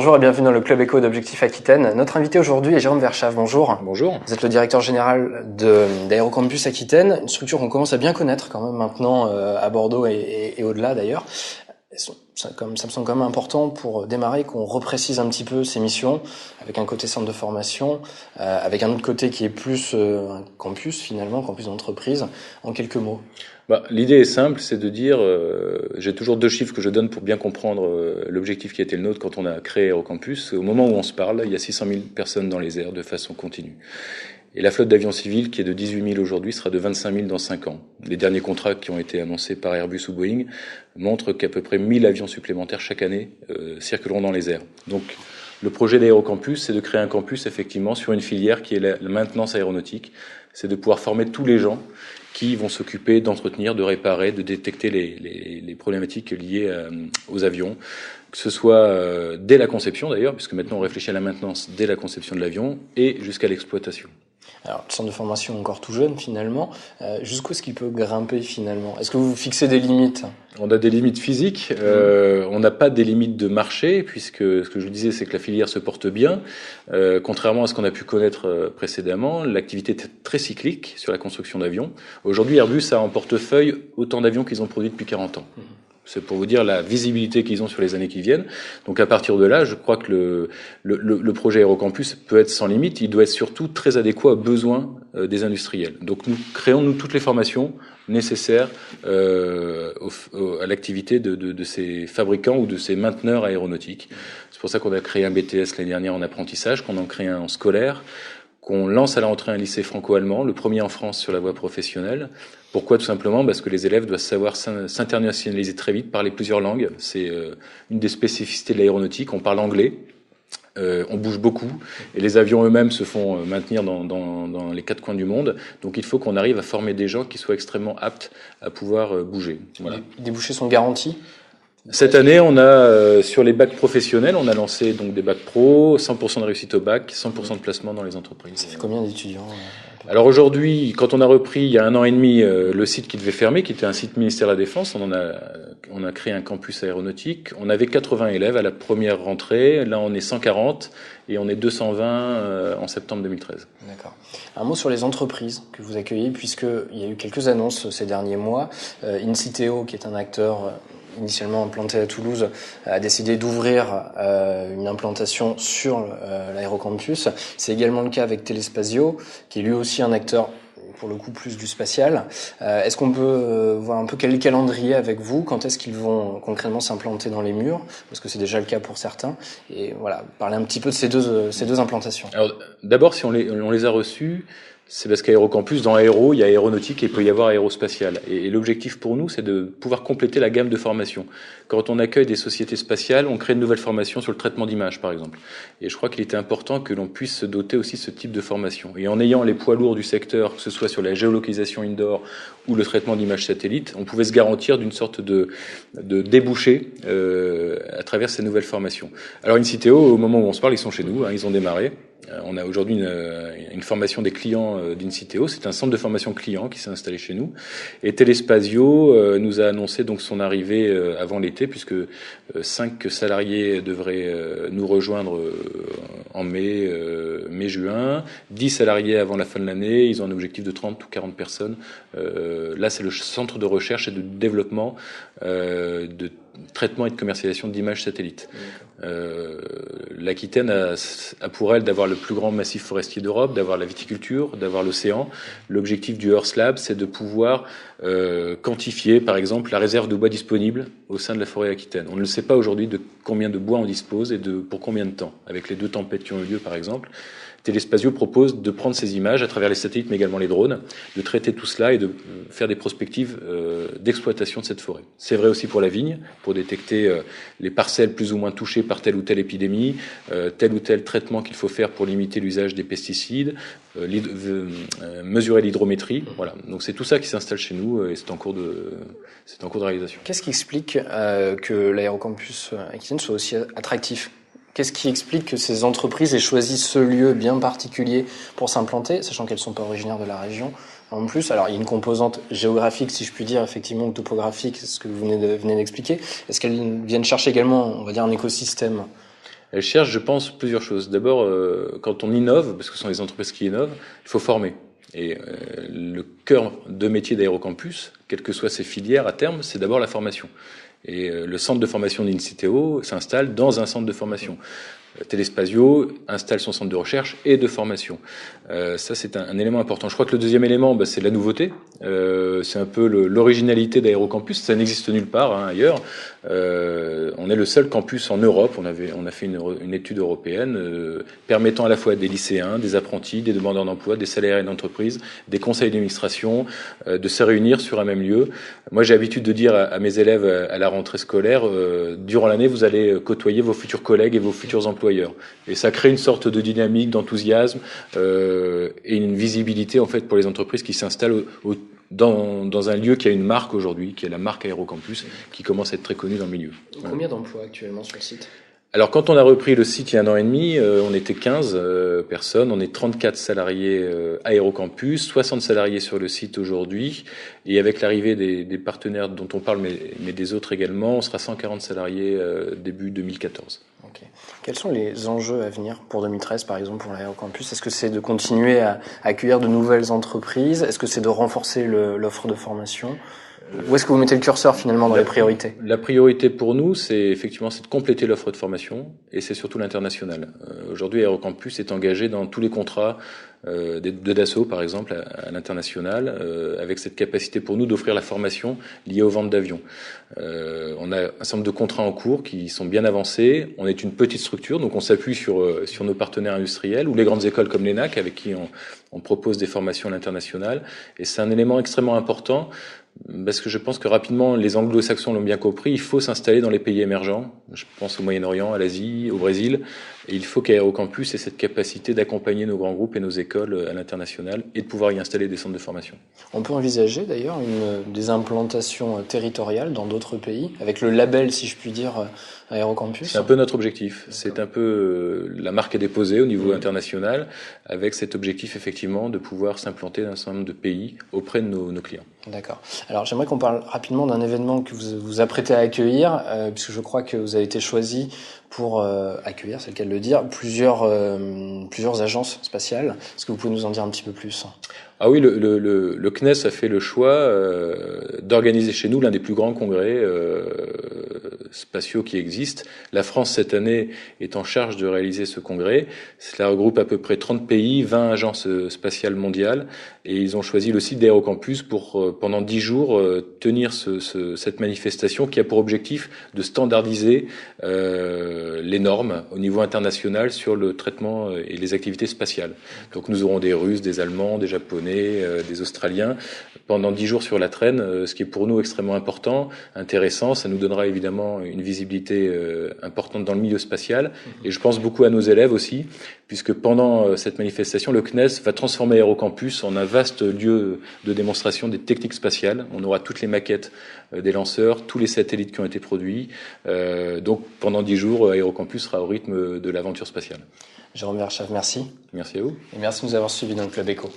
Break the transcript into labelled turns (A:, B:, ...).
A: Bonjour et bienvenue dans le Club Éco d'Objectif Aquitaine. Notre invité aujourd'hui est Jérôme Verschave. Bonjour.
B: Bonjour.
A: Vous êtes le directeur général d'Aérocampus Aquitaine, une structure qu'on commence à bien connaître quand même maintenant à Bordeaux et au-delà d'ailleurs. Ça me semble quand même important pour démarrer qu'on reprécise un petit peu ces missions avec un côté centre de formation, avec un autre côté qui est plus un campus finalement, campus d'entreprise, en quelques mots.
B: L'idée est simple, c'est de dire, j'ai toujours deux chiffres que je donne pour bien comprendre l'objectif qui a été le nôtre quand on a créé Aérocampus. Au moment où on se parle, il y a 600 000 personnes dans les airs de façon continue. Et la flotte d'avions civils, qui est de 18 000 aujourd'hui, sera de 25 000 dans 5 ans. Les derniers contrats qui ont été annoncés par Airbus ou Boeing montrent qu'à peu près 1000 avions supplémentaires chaque année circuleront dans les airs. Donc, le projet d'Aérocampus, c'est de créer un campus, effectivement, sur une filière qui est la maintenance aéronautique. C'est de pouvoir former tous les gens qui vont s'occuper d'entretenir, de réparer, de détecter les problématiques liées aux avions, que ce soit dès la conception d'ailleurs, puisque maintenant on réfléchit à la maintenance dès la conception de l'avion, et jusqu'à l'exploitation.
A: Alors, le centre de formation est encore tout jeune finalement. Jusqu'où est-ce qu'il peut grimper finalement? Est-ce que vous fixez des limites?
B: On a des limites physiques, on n'a pas des limites de marché, puisque ce que je vous disais, c'est que la filière se porte bien. Contrairement à ce qu'on a pu connaître précédemment, l'activité est très cyclique sur la construction d'avions. Aujourd'hui, Airbus a en portefeuille autant d'avions qu'ils ont produits depuis 40 ans. C'est pour vous dire la visibilité qu'ils ont sur les années qui viennent. Donc à partir de là, je crois que le projet Aérocampus peut être sans limite. Il doit être surtout très adéquat aux besoins des industriels. Donc nous créons toutes les formations nécessaires à l'activité de ces fabricants ou de ces mainteneurs aéronautiques. C'est pour ça qu'on a créé un BTS l'année dernière en apprentissage, qu'on en crée un en scolaire, qu'on lance à la rentrée un lycée franco-allemand, le premier en France sur la voie professionnelle. Pourquoi? Tout simplement parce que les élèves doivent savoir s'internationaliser très vite, parler plusieurs langues. C'est une des spécificités de l'aéronautique. On parle anglais, on bouge beaucoup, et les avions eux-mêmes se font maintenir dans les quatre coins du monde. Donc il faut qu'on arrive à former des gens qui soient extrêmement aptes à pouvoir bouger. Voilà.
A: Les débouchés sont garantis?
B: Cette année, on a sur les bacs professionnels, on a lancé donc des bacs pro, 100% de réussite au bac, 100% de placement dans les entreprises.
A: Ça fait combien d'étudiants?
B: Alors aujourd'hui, quand on a repris il y a 1 an et demi le site qui devait fermer, qui était un site ministère de la Défense, on a créé un campus aéronautique. On avait 80 élèves à la première rentrée. Là, on est 140 et on est 220 en septembre 2013.
A: D'accord. Un mot sur les entreprises que vous accueillez, puisqu'il y a eu quelques annonces ces derniers mois. Inciteo, qui est un acteur initialement implanté à Toulouse, a décidé d'ouvrir une implantation sur l'aérocampus. C'est également le cas avec Telespazio, qui est lui aussi un acteur pour le coup plus du spatial. Est-ce qu'on peut voir un peu quel calendrier avec vous? Quand est-ce qu'ils vont concrètement s'implanter dans les murs? Parce que c'est déjà le cas pour certains. Et voilà, parler un petit peu de ces deux implantations.
B: Alors d'abord, si on les a reçus, c'est parce qu'Aérocampus, dans aéro, il y a aéronautique et il peut y avoir aérospatial. Et l'objectif pour nous, c'est de pouvoir compléter la gamme de formations. Quand on accueille des sociétés spatiales, on crée de nouvelles formations sur le traitement d'images, par exemple. Et je crois qu'il était important que l'on puisse se doter aussi de ce type de formation. Et en ayant les poids lourds du secteur, que ce soit sur la géolocalisation indoor ou le traitement d'images satellites, on pouvait se garantir d'une sorte de débouché à travers ces nouvelles formations. Alors Inciteo, au moment où on se parle, ils sont chez nous, ils ont démarré. On a aujourd'hui une formation des clients d'Inciteo. C'est un centre de formation client qui s'est installé chez nous. Et Telespazio nous a annoncé donc son arrivée avant l'été, puisque 5 salariés devraient nous rejoindre en mai-juin. 10 salariés avant la fin de l'année. Ils ont un objectif de 30 ou 40 personnes. Là, c'est le centre de recherche et de développement de traitement et de commercialisation d'images satellites. L'Aquitaine a pour elle d'avoir le plus grand massif forestier d'Europe, d'avoir la viticulture, d'avoir l'océan. L'objectif du Earth Lab, c'est de pouvoir quantifier, par exemple, la réserve de bois disponible au sein de la forêt aquitaine. On ne sait pas aujourd'hui de combien de bois on dispose et pour combien de temps. Avec les 2 tempêtes qui ont eu lieu, par exemple, Telespazio propose de prendre ces images à travers les satellites, mais également les drones, de traiter tout cela et de faire des prospectives d'exploitation de cette forêt. C'est vrai aussi pour la vigne, pour détecter les parcelles plus ou moins touchées par telle ou telle épidémie, tel ou tel traitement qu'il faut faire pour limiter l'usage des pesticides, mesurer l'hydrométrie. Voilà. Donc c'est tout ça qui s'installe chez nous et c'est en cours de réalisation.
A: Qu'est-ce qui explique que l'aérocampus Aquitaine soit aussi attractif? Qu'est-ce qui explique que ces entreprises aient choisi ce lieu bien particulier pour s'implanter, sachant qu'elles ne sont pas originaires de la région? En plus, alors il y a une composante géographique, si je puis dire, effectivement, ou topographique, c'est ce que vous venez d'expliquer. Est-ce qu'elles viennent chercher également, on va dire, un écosystème?
B: Elles cherchent, je pense, plusieurs choses. D'abord, quand on innove, parce que ce sont les entreprises qui innovent, il faut former. Et le cœur de métier d'Aérocampus, quelles que soient ses filières à terme, c'est d'abord la formation. Et le centre de formation d'Inciteo s'installe dans un centre de formation. Téléspazio installe son centre de recherche et de formation. Ça, c'est un élément important. Je crois que le deuxième élément, c'est la nouveauté. C'est un peu l'originalité d'Aérocampus. Ça n'existe nulle part ailleurs. On est le seul campus en Europe. On a fait une étude européenne permettant à la fois à des lycéens, des apprentis, des demandeurs d'emploi, des salariés d'entreprise, des conseils d'administration, de se réunir sur un même lieu. Moi, j'ai l'habitude de dire à mes élèves à la rentrée scolaire, durant l'année, vous allez côtoyer vos futurs collègues et vos futurs employeurs. Et ça crée une sorte de dynamique, d'enthousiasme et une visibilité en fait pour les entreprises qui s'installent dans un lieu qui a une marque aujourd'hui, qui est la marque Aérocampus, qui commence à être très connue dans le milieu.
A: Combien d'emplois actuellement sur le site ?
B: Alors quand on a repris le site il y a 1 an et demi, on était 15 personnes, on est 34 salariés Aérocampus, 60 salariés sur le site aujourd'hui, et avec l'arrivée des partenaires dont on parle, mais des autres également, on sera 140 salariés début 2014.
A: Okay. Quels sont les enjeux à venir pour 2013, par exemple, pour l'Aérocampus ? Est-ce que c'est de continuer à accueillir de nouvelles entreprises ? Est-ce que c'est de renforcer l'offre de formation ? Où est-ce que vous mettez le curseur finalement dans les priorités ?
B: La priorité pour nous, c'est de compléter l'offre de formation et c'est surtout l'international. Aujourd'hui, Aérocampus est engagé dans tous les contrats de Dassault, par exemple, à l'international, avec cette capacité pour nous d'offrir la formation liée aux ventes d'avions. On a un certain nombre de contrats en cours qui sont bien avancés. On est une petite structure, donc on s'appuie sur nos partenaires industriels ou les grandes écoles comme l'ENAC, avec qui on propose des formations à l'international. Et c'est un élément extrêmement important. Parce que je pense que rapidement, les anglo-saxons l'ont bien compris, il faut s'installer dans les pays émergents. Je pense au Moyen-Orient, à l'Asie, au Brésil. Et il faut qu'Aérocampus ait cette capacité d'accompagner nos grands groupes et nos écoles à l'international et de pouvoir y installer des centres de formation.
A: On peut envisager d'ailleurs des implantations territoriales dans d'autres pays, avec le label, si je puis dire, Aérocampus.
B: C'est un peu notre objectif. C'est un peu la marque est déposée au niveau international, avec cet objectif effectivement de pouvoir s'implanter dans un certain nombre de pays auprès de nos clients.
A: D'accord. Alors j'aimerais qu'on parle rapidement d'un événement que vous vous apprêtez à accueillir, puisque je crois que vous avez été choisi pour accueillir, c'est le cas de le dire, plusieurs agences spatiales. Est-ce que vous pouvez nous en dire un petit peu plus ?
B: Ah oui, le CNES a fait le choix d'organiser chez nous l'un des plus grands congrès spatiaux qui existent. La France, cette année, est en charge de réaliser ce congrès. Cela regroupe à peu près 30 pays, 20 agences spatiales mondiales, et ils ont choisi le site d'Aérocampus pour, pendant 10 jours, tenir cette manifestation qui a pour objectif de standardiser les normes au niveau international sur le traitement et les activités spatiales. Donc nous aurons des Russes, des Allemands, des Japonais, des Australiens, pendant 10 jours sur la traîne, ce qui est pour nous extrêmement important, intéressant. Ça nous donnera évidemment une visibilité importante dans le milieu spatial. Et je pense beaucoup à nos élèves aussi, puisque pendant cette manifestation, le CNES va transformer Aérocampus en un vaste lieu de démonstration des techniques spatiales. On aura toutes les maquettes des lanceurs, tous les satellites qui ont été produits. Donc pendant 10 jours, Aérocampus sera au rythme de l'aventure spatiale.
A: Jérôme Verschaff, merci.
B: Merci à vous.
A: Et merci de nous avoir suivis dans le Club Éco.